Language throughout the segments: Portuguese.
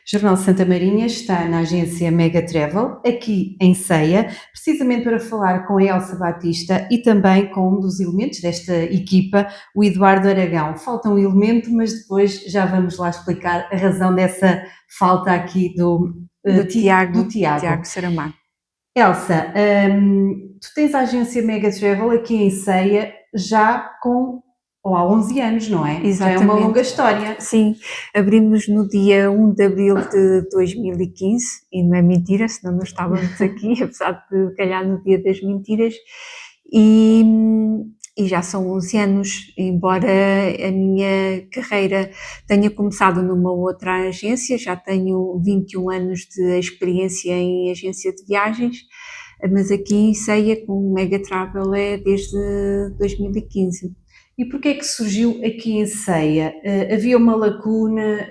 Jornal Santa Marinha está na agência Mega Travel, aqui em Ceia, precisamente para falar com a Elsa Batista e também com um dos elementos desta equipa, o Eduardo Aragão. Falta um elemento, mas depois já vamos lá explicar a razão dessa falta aqui Do do Tiago Tiago. Saramago. Elsa, tu tens a agência Mega Travel aqui em Ceia já ou há 11 anos, não é? Já é uma longa Exatamente. história. Sim, abrimos no dia 1 de abril de 2015, e não é mentira, senão não estávamos aqui, apesar de calhar no dia das mentiras, e, e já são 11 anos, embora a minha carreira tenha começado numa outra agência, já tenho 21 anos de experiência em agência de viagens, mas aqui em Ceia com o Mega Travel é desde 2015. E porquê é que surgiu aqui em Ceia? Havia uma lacuna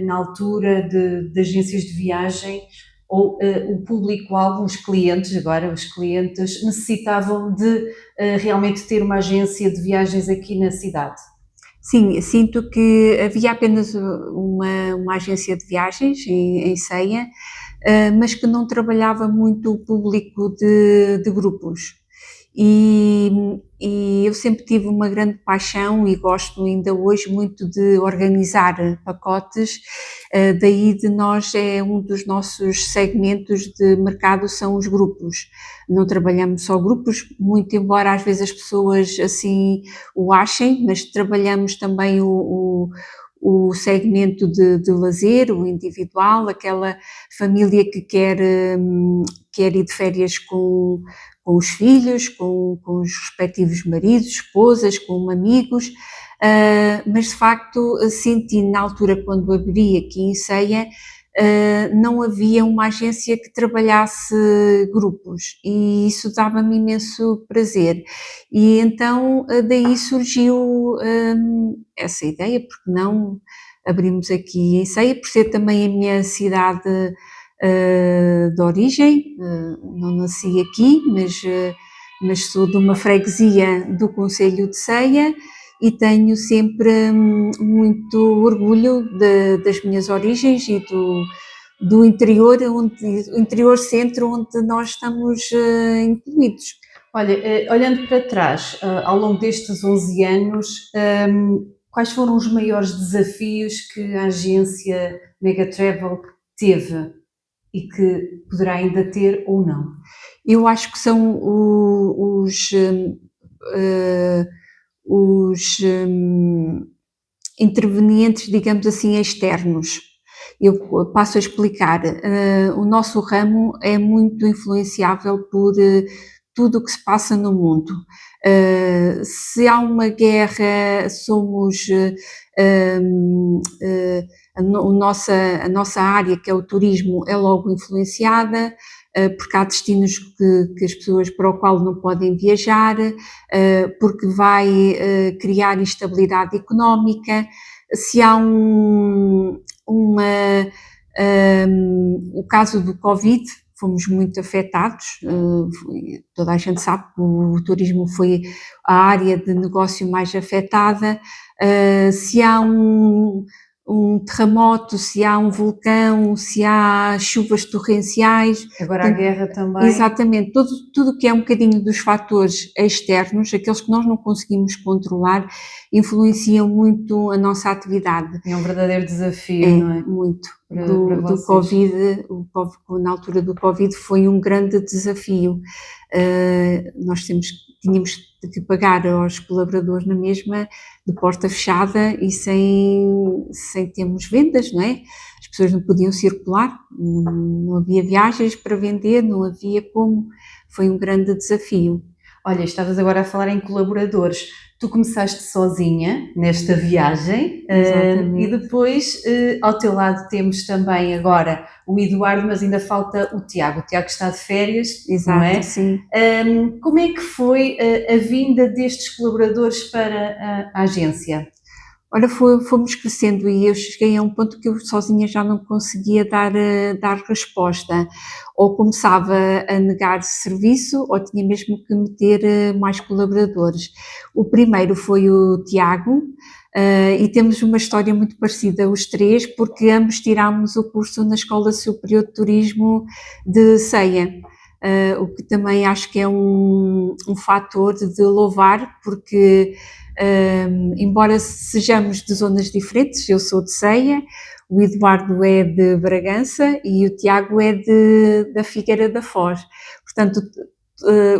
na altura de agências de viagem ou o público-alvo, os clientes, agora os clientes, necessitavam de realmente ter uma agência de viagens aqui na cidade? Sim, sinto que havia apenas uma agência de viagens em Ceia, mas que não trabalhava muito o público de grupos. E, e eu sempre tive uma grande paixão e gosto ainda hoje muito de organizar pacotes, daí de nós é um dos nossos segmentos de mercado são os grupos. Não trabalhamos só grupos, muito embora às vezes as pessoas assim o achem, mas trabalhamos também o segmento de lazer, o individual, aquela família que quer ir de férias com os filhos, com os respectivos maridos, esposas, com amigos, mas de facto senti na altura quando abri aqui em Ceia, não havia uma agência que trabalhasse grupos e isso dava-me imenso prazer. E então daí surgiu essa ideia, porque não abrimos aqui em Ceia, por ser também a minha cidade de origem, não nasci aqui, mas sou de uma freguesia do concelho de Ceia e tenho sempre muito orgulho das minhas origens e do interior, interior centro onde nós estamos incluídos. Olha, olhando para trás, ao longo destes 11 anos, quais foram os maiores desafios que a agência Mega Travel teve e que poderá ainda ter ou não? Eu acho que são os intervenientes, digamos assim, externos. Eu passo a explicar. O nosso ramo é muito influenciável por tudo o que se passa no mundo. Se há uma guerra, somos a nossa área, que é o turismo, é logo influenciada, porque há destinos que as pessoas para o qual não podem viajar, porque vai criar instabilidade económica. Se há o caso do Covid, fomos muito afetados, toda a gente sabe que o turismo foi a área de negócio mais afetada. Se há um terremoto, se há um vulcão, se há chuvas torrenciais. Agora a Portanto, guerra também. exatamente, tudo que é um bocadinho dos fatores externos, aqueles que nós não conseguimos controlar, influenciam muito a nossa atividade. É um verdadeiro desafio, não é? Muito. Para Do vocês. Covid, na altura do Covid foi um grande desafio. Nós tínhamos que pagar aos colaboradores na mesma, de porta fechada e sem termos vendas, não é? As pessoas não podiam circular, não havia viagens para vender, não havia como. Foi um grande desafio. Olha, estavas agora a falar em colaboradores. Tu começaste sozinha nesta viagem e Exatamente. depois ao teu lado temos também agora o Eduardo, mas ainda falta o Tiago. O Tiago está de férias, não Exato, é? sim. Como é que foi a vinda destes colaboradores para a agência? Olha, fomos crescendo e eu cheguei a um ponto que eu sozinha já não conseguia dar resposta. Ou começava a negar serviço ou tinha mesmo que meter mais colaboradores. O primeiro foi o Tiago, E temos uma história muito parecida, os três, porque ambos tirámos o curso na Escola Superior de Turismo de Ceia, o que também acho que é um fator de louvar, porque embora sejamos de zonas diferentes, eu sou de Ceia, o Eduardo é de Bragança e o Tiago é da Figueira da Foz. Portanto,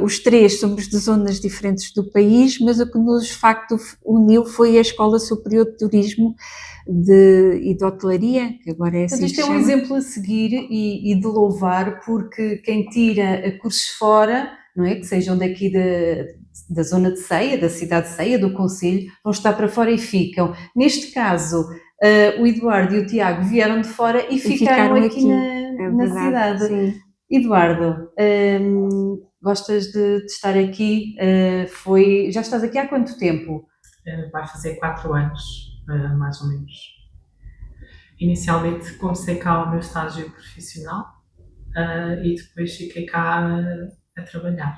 os três somos de zonas diferentes do país, mas o que nos de facto uniu foi a Escola Superior de Turismo e de Hotelaria, que agora é assim Portanto, que isto se é um chama. exemplo a seguir e de louvar, porque quem tira cursos fora, não é? Que sejam daqui da zona de Ceia, da cidade de Ceia, do concelho, vão estar para fora e ficam. Neste caso, o Eduardo e o Tiago vieram de fora e ficaram aqui é na verdade, cidade. sim. Eduardo, gostas de estar aqui? Já estás aqui há quanto tempo? Vai fazer 4 anos, mais ou menos. Inicialmente comecei cá o meu estágio profissional e depois fiquei cá a trabalhar.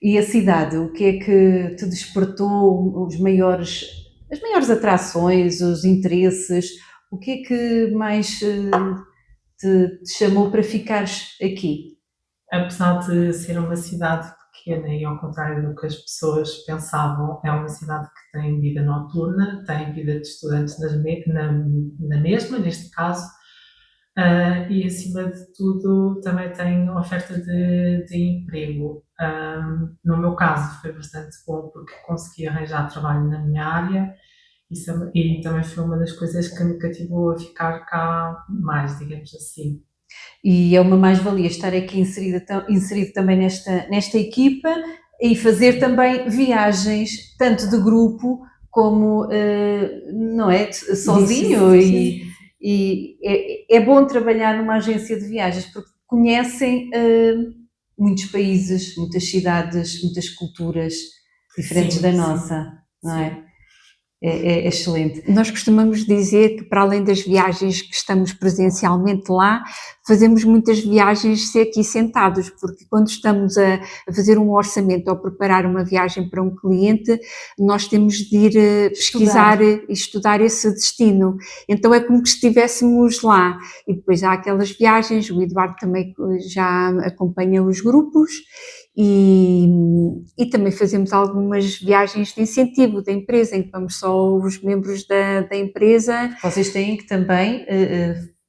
E a cidade, o que é que te despertou as maiores atrações, os interesses? O que é que mais te chamou para ficares aqui? Apesar de ser uma cidade pequena e ao contrário do que as pessoas pensavam, é uma cidade que tem vida noturna, tem vida de estudantes na mesma, neste caso, e acima de tudo também tem oferta de emprego. No meu caso foi bastante bom porque consegui arranjar trabalho na minha área e também foi uma das coisas que me cativou a ficar cá mais, digamos assim. E é uma mais-valia estar aqui inserido também nesta equipa e fazer também viagens, tanto de grupo como, não é, sozinho. E é bom trabalhar numa agência de viagens porque conhecem muitos países, muitas cidades, muitas culturas diferentes Sim, da sim. nossa, não é? Sim. É excelente. Nós costumamos dizer que, para além das viagens que estamos presencialmente lá, fazemos muitas viagens aqui sentados, porque quando estamos a fazer um orçamento ou preparar uma viagem para um cliente, nós temos de ir pesquisar e estudar esse destino. Então é como que estivéssemos lá. E depois há aquelas viagens, o Eduardo também já acompanha os grupos. E também fazemos algumas viagens de incentivo da empresa, em que vamos só os membros da empresa. Vocês têm que também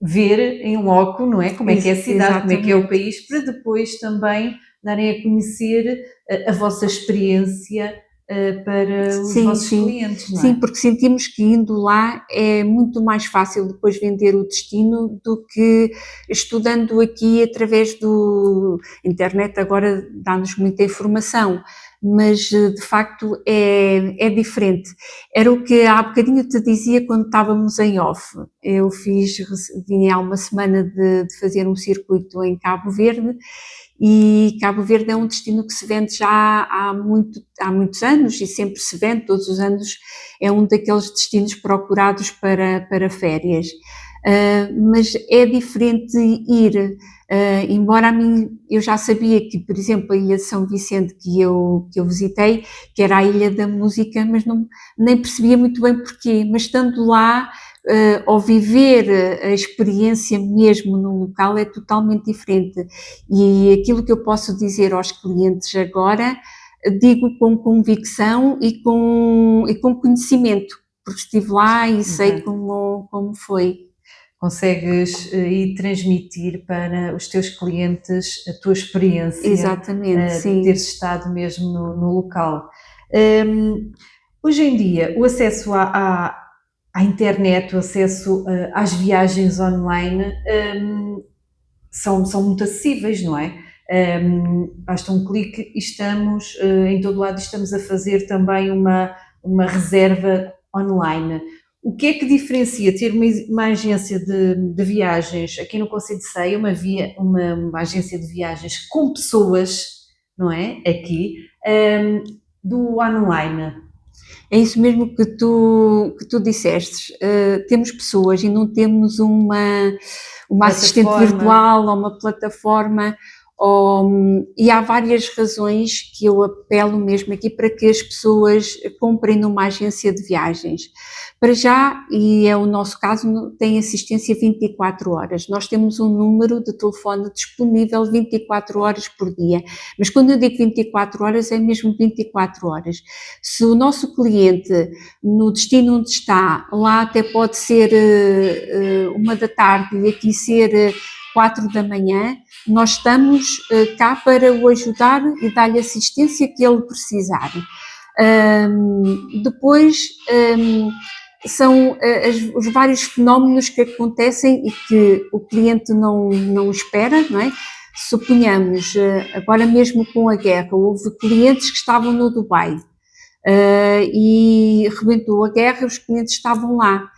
ver em loco, não é? Como é que é a cidade, como é que é o país, para depois também darem a conhecer a vossa experiência para os vossos clientes, não é? Sim, porque sentimos que indo lá é muito mais fácil depois vender o destino do que estudando aqui através do internet. Agora dá-nos muita informação, mas de facto é diferente. Era o que há bocadinho te dizia quando estávamos em off. Eu vim há uma semana de fazer um circuito em Cabo Verde, e Cabo Verde é um destino que se vende já há muitos anos e sempre se vende, todos os anos é um daqueles destinos procurados para férias. Mas é diferente ir, embora a mim, eu já sabia que, por exemplo, a Ilha de São Vicente que eu visitei, que era a Ilha da Música, mas nem percebia muito bem porquê, mas estando lá, ao viver a experiência mesmo no local é totalmente diferente. E aquilo que eu posso dizer aos clientes agora, digo com convicção e com conhecimento, porque estive lá e sei como foi. Consegues ir transmitir para os teus clientes a tua experiência. Exatamente, sim. De teres estado mesmo no local. Hoje em dia, o acesso à internet, o acesso às viagens online são muito acessíveis, não é? Basta um clique e estamos em todo lado, estamos a fazer também uma reserva online. O que é que diferencia ter uma agência de viagens aqui no Concelho de Ceia, uma agência de viagens com pessoas, não é? Aqui, do online? É isso mesmo que tu disseste. Temos pessoas e não temos uma assistente virtual ou uma plataforma E há várias razões que eu apelo mesmo aqui para que as pessoas comprem numa agência de viagens. Para já, e é o nosso caso, tem assistência 24 horas. Nós temos um número de telefone disponível 24 horas por dia. Mas quando eu digo 24 horas, é mesmo 24 horas. Se o nosso cliente, no destino onde está, lá até pode ser 1 da tarde e aqui ser 4 da manhã, nós estamos cá para o ajudar e dar-lhe a assistência que ele precisar. Depois são os vários fenómenos que acontecem e que o cliente não espera, não é? Suponhamos, agora mesmo com a guerra, houve clientes que estavam no Dubai e rebentou a guerra, os clientes estavam lá.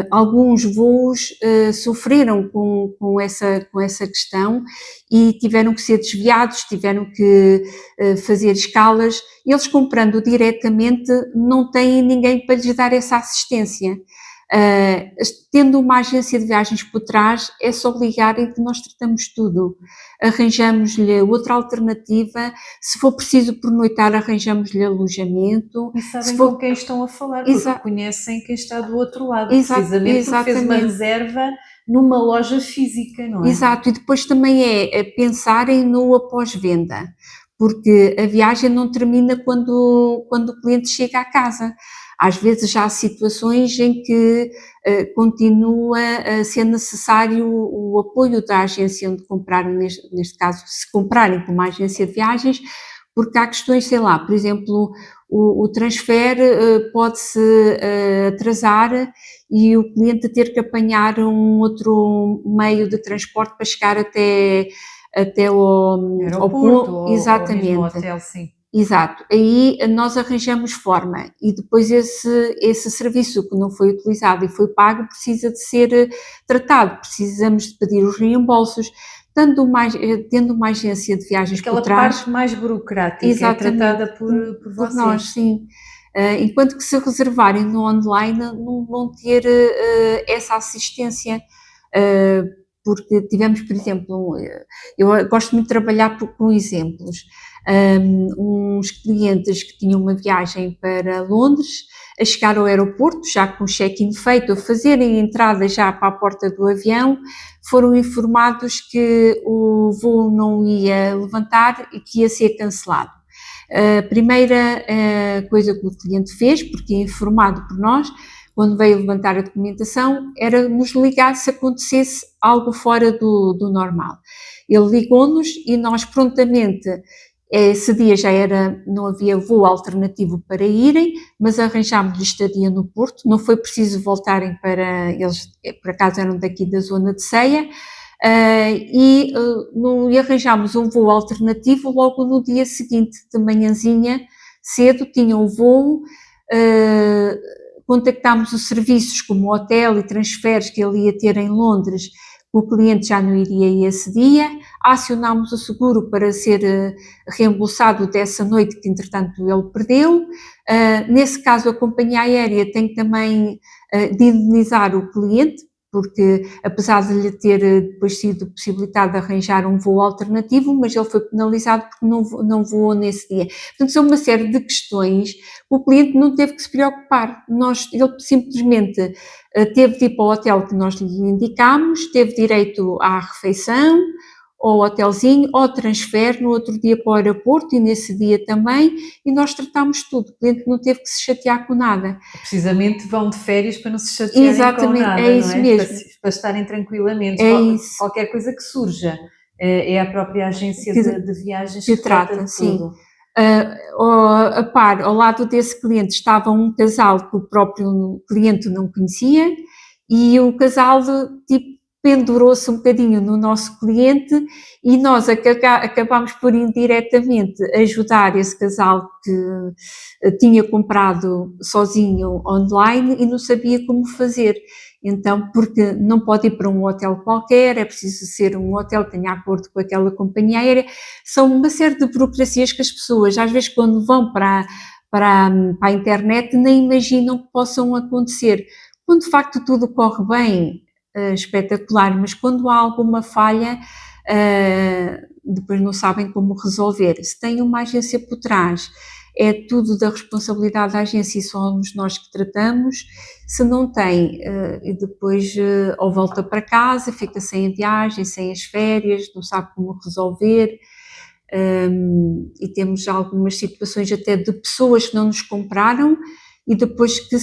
Alguns voos sofreram com essa questão e tiveram que ser desviados, tiveram que fazer escalas. Eles comprando diretamente não têm ninguém para lhes dar essa assistência. Tendo uma agência de viagens por trás, é só ligarem que nós tratamos tudo. Arranjamos-lhe outra alternativa, se for preciso pernoitar, arranjamos-lhe alojamento. E sabem com quem estão a falar, porque conhecem quem está do outro lado, precisamente porque fez uma reserva numa loja física, não é? Exato, e depois também é pensarem no após-venda, porque a viagem não termina quando o cliente chega à casa. Às vezes já há situações em que continua a ser necessário o apoio da agência onde compraram, neste caso, se comprarem com uma agência de viagens, porque há questões, sei lá, por exemplo, o transfer pode-se atrasar e o cliente ter que apanhar um outro meio de transporte para chegar até ao aeroporto, exatamente. Ou mesmo ao hotel, sim. Exato, aí nós arranjamos forma e depois esse serviço que não foi utilizado e foi pago precisa de ser tratado, precisamos de pedir os reembolsos, tendo uma agência de viagens aquela por trás. Parte mais burocrática é tratada por vocês. Nós, sim. Enquanto que se reservarem no online não vão ter essa assistência, porque tivemos, por exemplo, eu gosto muito de trabalhar com exemplos, uns clientes que tinham uma viagem para Londres, a chegar ao aeroporto, já com o check-in feito, a fazerem a entrada já para a porta do avião, foram informados que o voo não ia levantar e que ia ser cancelado. A primeira coisa que o cliente fez, porque é informado por nós, quando veio levantar a documentação, era nos ligar se acontecesse algo fora do normal. Ele ligou-nos e nós prontamente, esse dia não havia voo alternativo para irem, mas arranjámos-lhe estadia no Porto, não foi preciso voltarem para, eles por acaso eram daqui da zona de Ceia, e arranjámos um voo alternativo logo no dia seguinte, de manhãzinha, cedo, tinham o voo, contactámos os serviços como o hotel e transferes que ele ia ter em Londres, o cliente já não iria esse dia, acionámos o seguro para ser reembolsado dessa noite que entretanto ele perdeu. Nesse caso a companhia aérea tem também de indenizar o cliente, porque apesar de lhe ter depois sido possibilitado arranjar um voo alternativo, mas ele foi penalizado porque não voou nesse dia. Portanto, são uma série de questões que o cliente não teve que se preocupar. Ele simplesmente teve de ir para o hotel que nós lhe indicámos, teve direito à refeição, ao hotelzinho, ao transfer, no outro dia para o aeroporto e nesse dia também, e nós tratámos tudo, o cliente não teve que se chatear com nada. Precisamente vão de férias para não se chatearem com nada, é isso não é? mesmo. Para estarem tranquilamente, qualquer coisa que surja, é a própria agência de viagens que trata de tudo. Ao lado desse cliente estava um casal que o próprio cliente não conhecia e o casal pendurou-se um bocadinho no nosso cliente e nós acabámos por indiretamente ajudar esse casal que tinha comprado sozinho online e não sabia como fazer. Então, porque não pode ir para um hotel qualquer, é preciso ser um hotel que tenha acordo com aquela companhia aérea. São uma série de burocracias que as pessoas, às vezes, quando vão para a internet, nem imaginam que possam acontecer. Quando de facto tudo corre bem, espetacular, mas quando há alguma falha, depois não sabem como resolver. Se tem uma agência por trás, é tudo da responsabilidade da agência e somos nós que tratamos. Se não tem, e depois ou volta para casa, fica sem a viagem, sem as férias, não sabe como resolver. E temos algumas situações até de pessoas que não nos compraram e depois que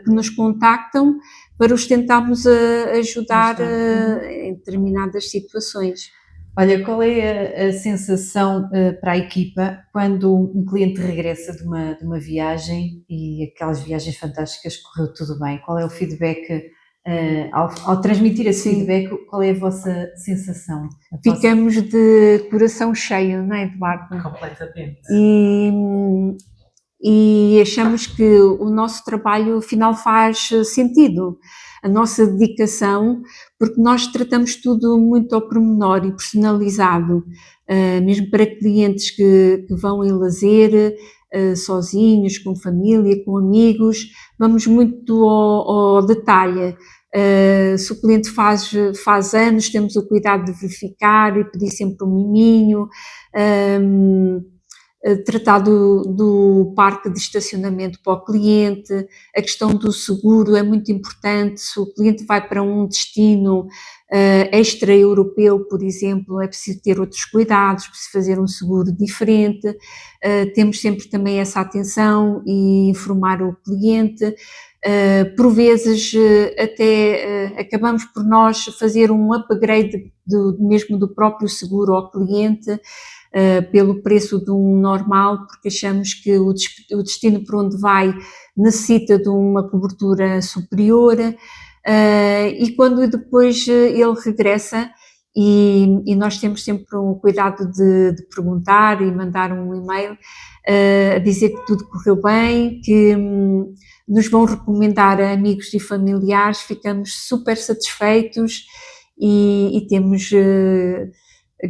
nos contactam para os tentarmos ajudar em determinadas situações. Olha, qual é a sensação para a equipa quando um cliente regressa de uma viagem e aquelas viagens fantásticas correu tudo bem? Qual é o feedback, ao transmitir esse feedback, qual é a vossa sensação? Ficamos de coração cheio, não é, Eduardo? Completamente. E achamos que o nosso trabalho afinal faz sentido, a nossa dedicação, porque nós tratamos tudo muito ao pormenor e personalizado, mesmo para clientes que vão em lazer, sozinhos, com família, com amigos, vamos muito ao detalhe. Se o cliente faz anos, temos o cuidado de verificar e pedir sempre um miminho, tratar do parque de estacionamento para o cliente, a questão do seguro é muito importante. Se o cliente vai para um destino extra-europeu, por exemplo, é preciso ter outros cuidados, preciso fazer um seguro diferente, temos sempre também essa atenção e informar o cliente. Por vezes até acabamos por nós fazer um upgrade mesmo do próprio seguro ao cliente, pelo preço de um normal, porque achamos que o destino por onde vai necessita de uma cobertura superior, e quando depois ele regressa, e nós temos sempre o cuidado de perguntar e mandar um e-mail a dizer que tudo correu bem, que nos vão recomendar a amigos e familiares, ficamos super satisfeitos e temos,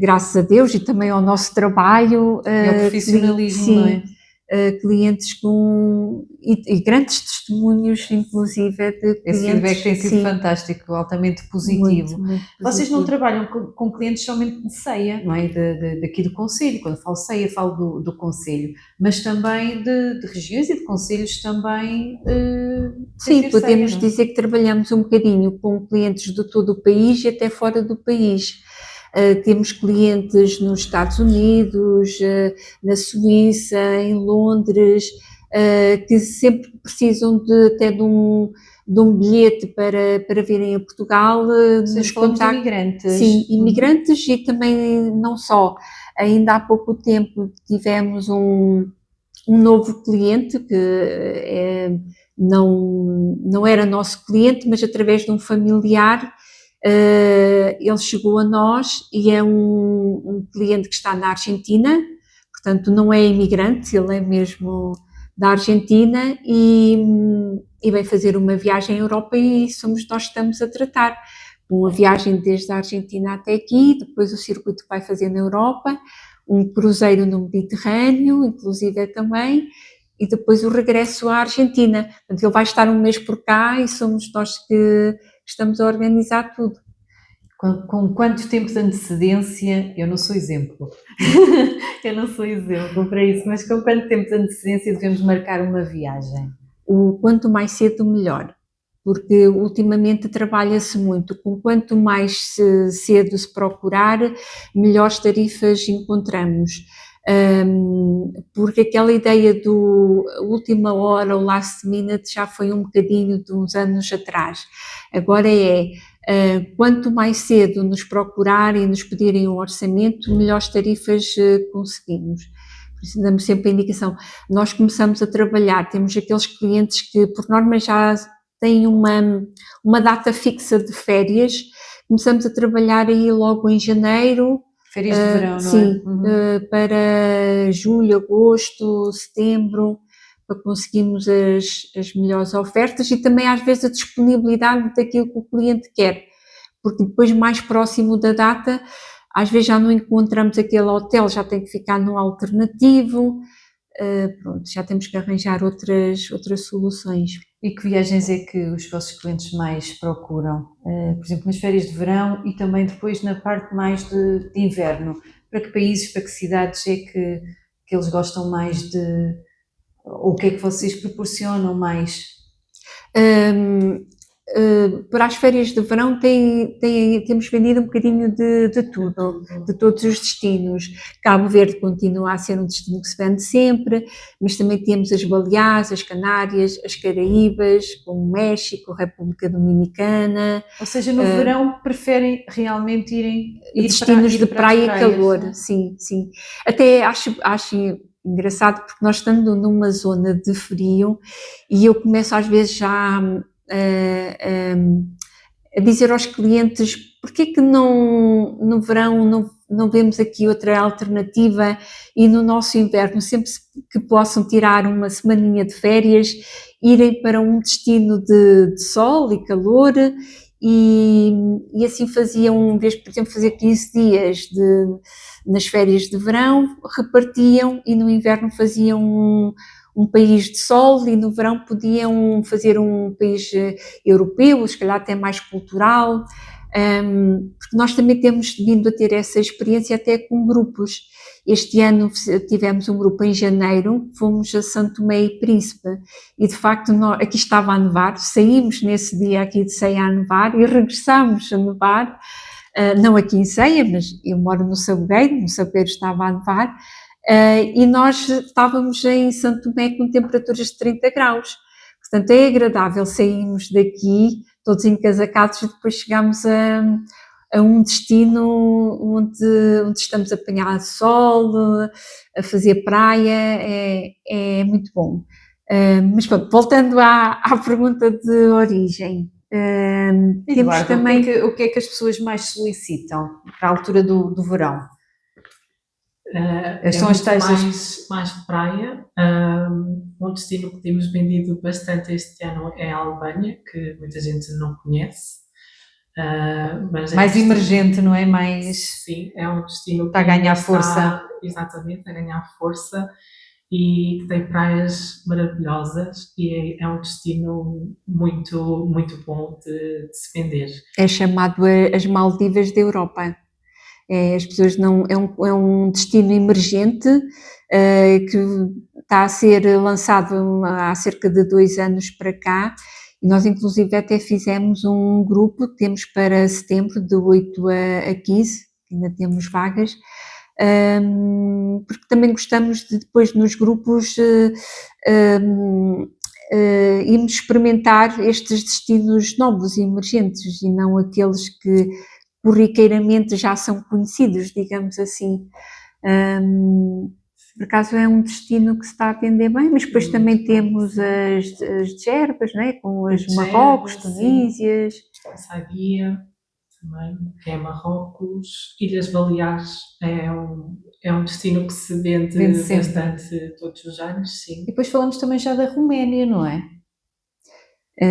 graças a Deus e também ao nosso trabalho, é o profissionalismo, não é? Clientes e grandes testemunhos, inclusive, de clientes. Esse feedback tem sido fantástico, altamente positivo. Muito Vocês não trabalham com clientes somente de ceia, não é? Daqui do concelho, quando falo ceia falo do concelho, mas também de regiões e de concelhos também. Sim, podemos ceia, dizer que trabalhamos um bocadinho com clientes de todo o país e até fora do país. Temos clientes nos Estados Unidos, na Suíça, em Londres, que sempre precisam até de um bilhete para virem a Portugal. Nos falamos de imigrantes. Sim, imigrantes e também não só. Ainda há pouco tempo tivemos um novo cliente que não era nosso cliente, mas através de um familiar. Ele chegou a nós e é um cliente que está na Argentina, portanto não é imigrante, ele é mesmo da Argentina e vem fazer uma viagem à Europa e somos nós que estamos a tratar. Uma viagem desde a Argentina até aqui, depois o circuito que vai fazer na Europa, um cruzeiro no Mediterrâneo, inclusive também, e depois o regresso à Argentina. Portanto, ele vai estar um mês por cá e somos nós que estamos a organizar tudo. Com quanto tempo de antecedência, eu não sou exemplo, eu não sou exemplo para isso, mas com quanto tempo de antecedência devemos marcar uma viagem? O quanto mais cedo, melhor, porque ultimamente trabalha-se muito, com quanto mais cedo se procurar, melhores tarifas encontramos. Porque aquela ideia do última hora ou last minute já foi um bocadinho de uns anos atrás. Agora quanto mais cedo nos procurarem e nos pedirem um orçamento, melhores tarifas conseguimos. Por isso damos sempre a indicação. Nós começamos a trabalhar, temos aqueles clientes que por norma já têm uma data fixa de férias, começamos a trabalhar aí logo em janeiro. Férias de verão, não é? Sim, para julho, agosto, setembro, para conseguirmos as melhores ofertas e também às vezes a disponibilidade daquilo que o cliente quer, porque depois mais próximo da data, às vezes já não encontramos aquele hotel, já tem que ficar num alternativo, pronto, já temos que arranjar outras soluções. E que viagens é que os vossos clientes mais procuram? Por exemplo, nas férias de verão e também depois na parte mais de inverno. Para que países, para que cidades é que eles gostam mais de... Ou o que é que vocês proporcionam mais? Para as férias de verão temos vendido um bocadinho de tudo, de todos os destinos. Cabo Verde continua a ser um destino que se vende sempre, mas também temos as Baleares, as Canárias, as Caraíbas, como o México, a República Dominicana. Ou seja, no verão preferem realmente ir destinos de praia e calor, não é? sim. Até acho engraçado porque nós estando numa zona de frio e eu começo às vezes já a dizer aos clientes porque é que no verão não vemos aqui outra alternativa e no nosso inverno, sempre que possam tirar uma semaninha de férias, irem para um destino de sol e calor e assim faziam, em vez de, por exemplo, fazer 15 dias nas férias de verão, repartiam e no inverno faziam um país de sol e no verão podiam fazer um país europeu, se calhar até mais cultural, porque nós também temos vindo a ter essa experiência até com grupos. Este ano tivemos um grupo em janeiro, fomos a São Tomé e Príncipe e de facto aqui estava a nevar, saímos nesse dia aqui de Ceia a nevar e regressámos a nevar, não aqui em Ceia, mas eu moro no Sabogueiro estava a nevar, e nós estávamos em São Tomé com temperaturas de 30 graus, portanto é agradável, saímos daqui todos encasacados e depois chegámos a um destino onde estamos a apanhar sol, a fazer praia, é muito bom. Mas pronto, voltando à pergunta de origem, temos também... O que é que as pessoas mais solicitam para a altura do verão? São as tais mais praia. Um destino que temos vendido bastante este ano é a Albânia, que muita gente não conhece. Mas mais emergente, não é? Sim, é um destino que está a ganhar força. Exatamente, a ganhar força e que tem praias maravilhosas e é um destino muito, muito bom de se vender. É chamado as Maldivas da Europa. As pessoas é um destino emergente que está a ser lançado há cerca de 2 anos para cá e nós inclusive até fizemos um grupo que temos para setembro de 8 a 15, ainda temos vagas, porque também gostamos de depois nos grupos irmos experimentar estes destinos novos e emergentes e não aqueles que corriqueiramente já são conhecidos, digamos assim. Por acaso é um destino que se está a vender bem, mas depois também temos as Gerbas, não é? Com as Marrocos, Tunísias. A Sadia também, que é Marrocos. Ilhas Baleares é um destino que se vende bastante todos os anos, sim. E depois falamos também já da Roménia, não é?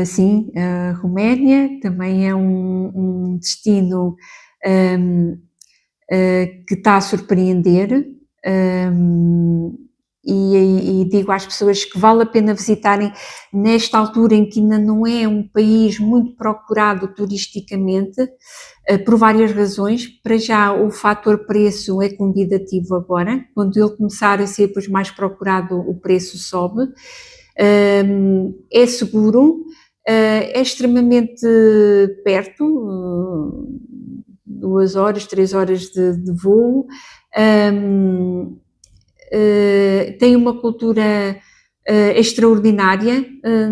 Sim, a Roménia também é um destino que está a surpreender e digo às pessoas que vale a pena visitarem nesta altura em que ainda não é um país muito procurado turisticamente, por várias razões. Para já o fator preço é convidativo agora, quando ele começar a ser depois mais procurado o preço sobe, é seguro, é extremamente perto, 2 horas, 3 horas de voo, tem uma cultura extraordinária,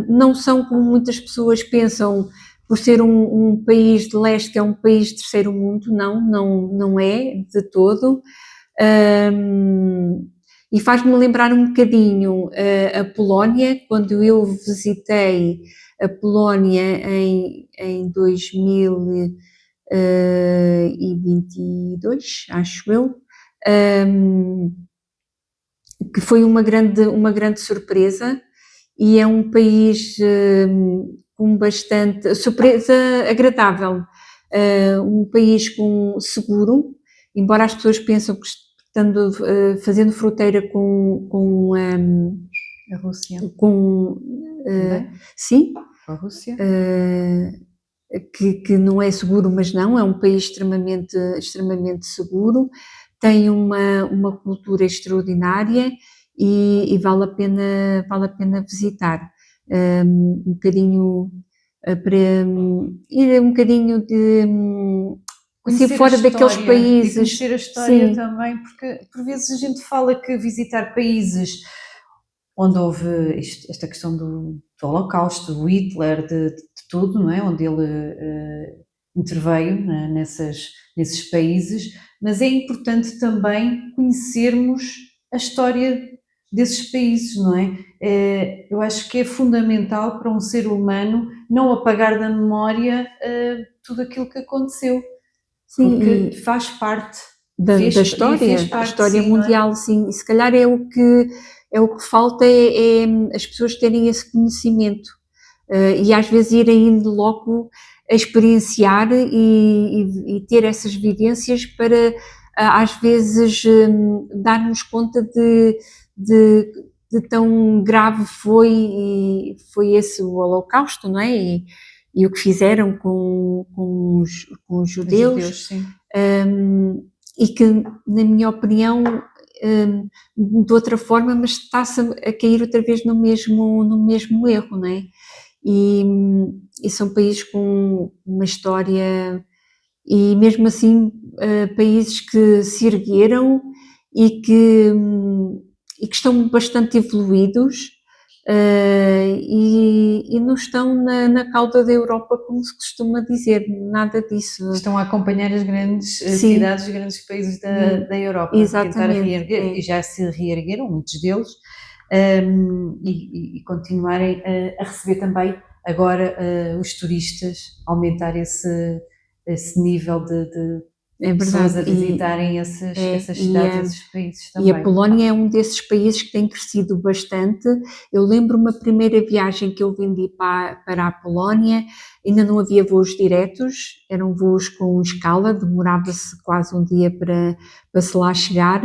não são como muitas pessoas pensam, por ser um país de leste, que é um país de terceiro mundo, não é de todo, e faz-me lembrar um bocadinho a Polónia, quando eu visitei a Polónia em 2022, acho eu, que foi uma grande surpresa e é um país com bastante surpresa agradável, um país seguro, embora as pessoas pensam que fazendo fronteira com A Rússia. Sim, A Rússia. Que não é seguro, mas não, é um país extremamente seguro, tem uma cultura extraordinária e vale a pena visitar. Um bocadinho para ir um bocadinho de assim, fora daqueles países. E conhecer a história sim. também, porque por vezes a gente fala que visitar países onde houve esta questão do Holocausto, do Hitler, de tudo, não é? Onde ele interveio nesses países, mas é importante também conhecermos a história desses países, não é? Eu acho que é fundamental para um ser humano não apagar da memória tudo aquilo que aconteceu, Sim, porque faz parte da história, a história mundial, sim, e se calhar é o que falta é as pessoas terem esse conhecimento e às vezes irem indo logo a experienciar e ter essas vivências para às vezes darmos conta de tão grave foi esse o Holocausto, não é? E o que fizeram com os judeus. Sim. E que, na minha opinião, de outra forma, mas está-se a cair outra vez no mesmo erro, não é? E são países com uma história, e mesmo assim, países que se ergueram e que estão bastante evoluídos. E não estão na cauda da Europa, como se costuma dizer, nada disso. Estão a acompanhar as grandes cidades, os grandes países da Europa, exatamente, tentar reerguer, e já se reergueram, muitos deles, e continuarem a receber também agora os turistas, aumentar esse nível de pessoas a visitarem essas cidades, esses países também. E a Polónia é um desses países que tem crescido bastante. Eu lembro-me a primeira viagem que eu vendi para a Polónia, ainda não havia voos diretos, eram voos com escala, demorava-se quase um dia para se lá chegar,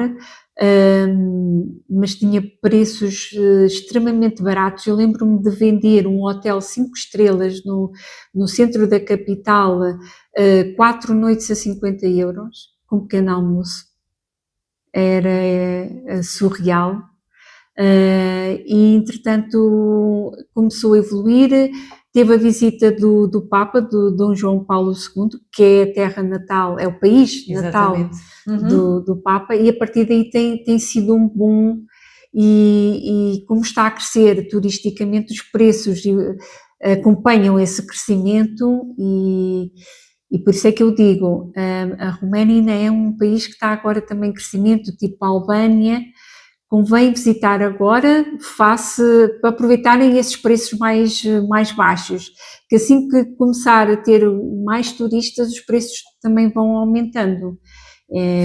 mas tinha preços extremamente baratos. Eu lembro-me de vender um hotel 5 estrelas no centro da capital, 4 noites a 50 euros, com pequeno almoço. Era surreal. E entretanto começou a evoluir, teve a visita do Papa, do Dom João Paulo II, que é a terra natal, é o país natal do Papa, e a partir daí tem sido um boom, e como está a crescer turisticamente, os preços acompanham esse crescimento, e por isso é que eu digo, a Roménia ainda é um país que está agora também em crescimento, tipo a Albânia. Convém visitar agora, para aproveitarem esses preços mais baixos, que assim que começar a ter mais turistas, os preços também vão aumentando.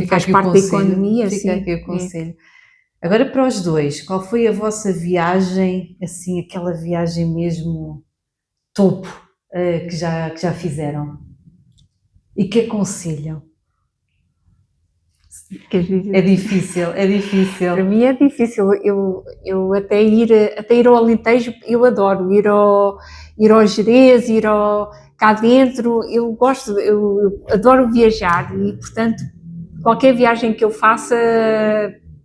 Faz parte da economia. Fica aqui o conselho. Agora para os dois, qual foi a vossa viagem, assim, aquela viagem mesmo topo que já fizeram? E que aconselham? É difícil. Para mim é difícil. Eu até ir ao Alentejo, eu adoro ir ao Gerês, cá dentro. Eu adoro viajar e, portanto, qualquer viagem que eu faça,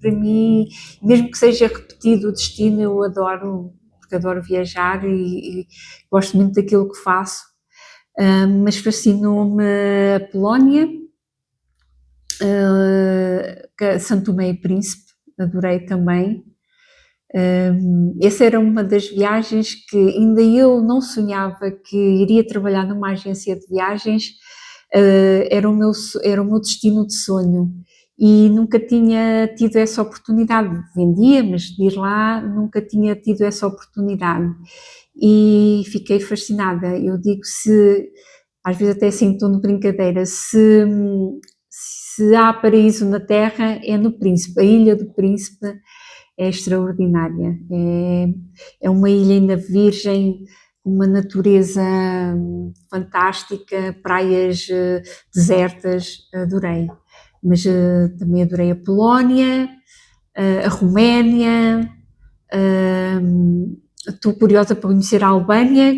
para mim, mesmo que seja repetido o destino, eu adoro, porque adoro viajar e gosto muito daquilo que faço. Mas fascinou-me a Polónia, São Tomé e Príncipe, adorei também. Essa era uma das viagens que ainda eu não sonhava que iria trabalhar numa agência de viagens, era o meu destino de sonho e nunca tinha tido essa oportunidade. Vendia, mas de ir lá nunca tinha tido essa oportunidade e fiquei fascinada. Eu digo, às vezes até assim em tom de brincadeira, se há paraíso na Terra, é no Príncipe. A Ilha do Príncipe é extraordinária. É uma ilha ainda virgem, uma natureza fantástica, praias desertas, adorei. mas também adorei a Polónia, a Roménia, estou curiosa para conhecer a Albânia.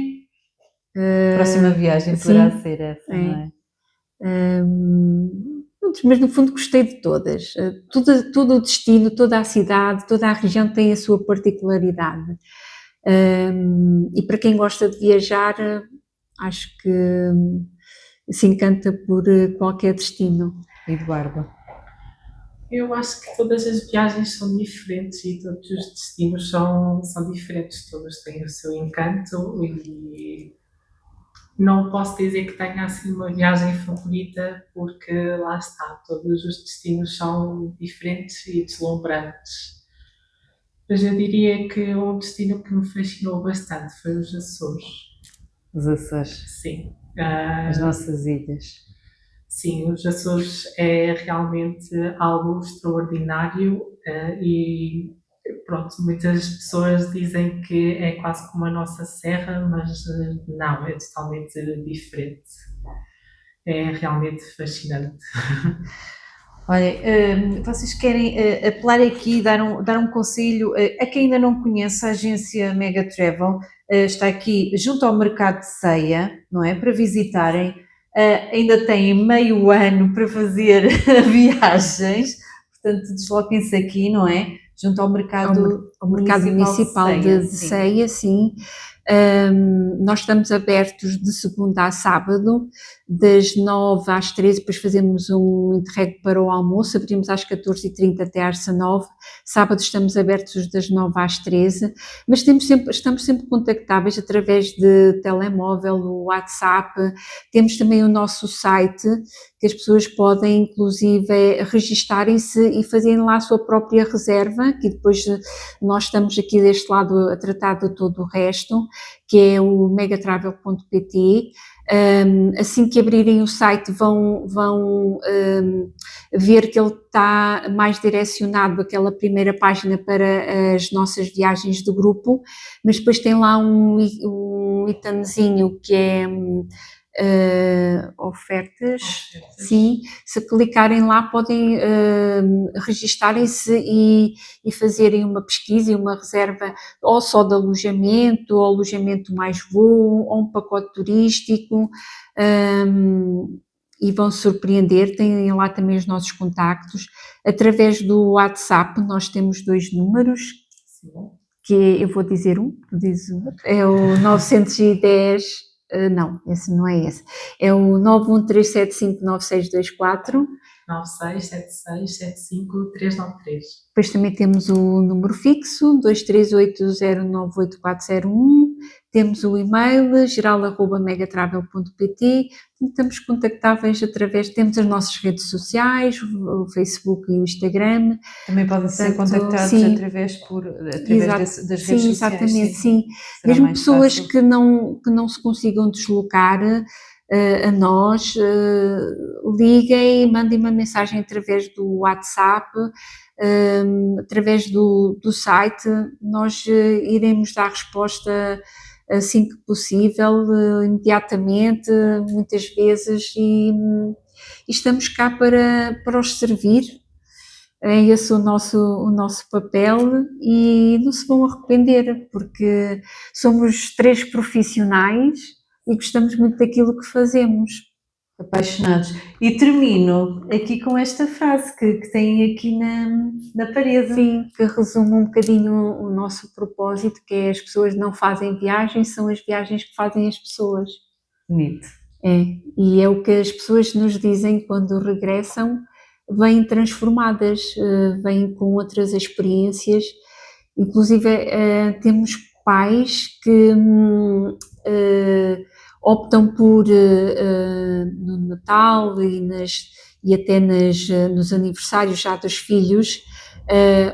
A próxima viagem sim, poderá ser essa, é. não é? Mas no fundo gostei de todas. Todo o destino, toda a cidade, toda a região tem a sua particularidade. E para quem gosta de viajar, acho que se encanta por qualquer destino. Eduardo. Eu acho que todas as viagens são diferentes e todos os destinos são diferentes, todos têm o seu encanto e não posso dizer que tenha assim uma viagem favorita porque lá está, todos os destinos são diferentes e deslumbrantes. Mas eu diria que um destino que me fascinou bastante foi os Açores. Os Açores. Sim. As nossas ilhas. Sim, os Açores é realmente algo extraordinário e pronto, muitas pessoas dizem que é quase como a nossa serra, mas não, é totalmente diferente. É realmente fascinante. Olha, vocês querem apelar aqui, dar um conselho a quem ainda não conhece a agência Mega Travel, está aqui junto ao mercado de Ceia, não é? Para visitarem, ainda têm meio ano para fazer viagens, portanto desloquem-se aqui, não é? Junto ao mercado, ao mercado municipal de Ceia, sim. Nós estamos abertos de segunda a sábado, das 9 às 13, depois fazemos um interregno para o almoço, abrimos às 14h30 até às 19. Sábado estamos abertos das 9 às 13, mas estamos sempre contactáveis através de telemóvel, o WhatsApp. Temos também o nosso site, que as pessoas podem inclusive registarem-se e fazerem lá a sua própria reserva, que depois nós estamos aqui deste lado a tratar de todo o resto, que é o megatravel.pt. Assim que abrirem o site vão ver que ele está mais direcionado àquela primeira página para as nossas viagens do grupo, mas depois tem lá um itemzinho que é ofertas. Sim, se clicarem lá podem registarem-se e fazerem uma pesquisa e uma reserva ou só de alojamento, ou alojamento mais voo, ou um pacote turístico, e vão se surpreender. Têm lá também os nossos contactos. Através do WhatsApp nós temos 2 números, que eu vou dizer um, tu dizes o outro, é o 910, não, esse não é esse, é o 913759624. 967675393. Depois também temos o número fixo, 238098401, temos o e-mail geral@megatravel.pt, estamos contactáveis temos as nossas redes sociais, o Facebook e o Instagram. Também podem ser contactados sim, através das redes sim, sociais. Exatamente, sim. Mesmo pessoas que não se consigam deslocar a nós, liguem, mandem uma mensagem através do WhatsApp, através do site, nós iremos dar resposta assim que possível, imediatamente, muitas vezes, e estamos cá para os servir. É esse o nosso papel e não se vão arrepender, porque somos 3 profissionais e gostamos muito daquilo que fazemos. Apaixonados. E termino aqui com esta frase que tem aqui na parede. Sim, que resume um bocadinho o nosso propósito, que é: as pessoas não fazem viagens, são as viagens que fazem as pessoas. Bonito. E é o que as pessoas nos dizem quando regressam, vêm transformadas, vêm com outras experiências. Inclusive temos pais que optam por no Natal e até nos aniversários já dos filhos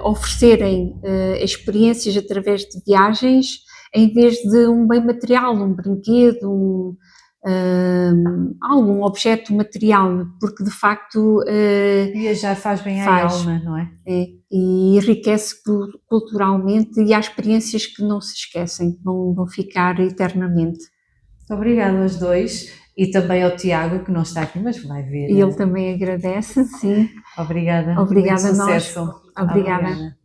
oferecerem experiências através de viagens, em vez de um bem material, um brinquedo, algum objeto material, porque de facto viajar faz bem à alma, não é? E enriquece culturalmente, e há experiências que não se esquecem, que vão ficar eternamente. Muito obrigada aos dois e também ao Tiago, que não está aqui, mas vai ver. E ele também agradece, sim. Obrigada. Obrigada Muito a nós. sucesso. Obrigada.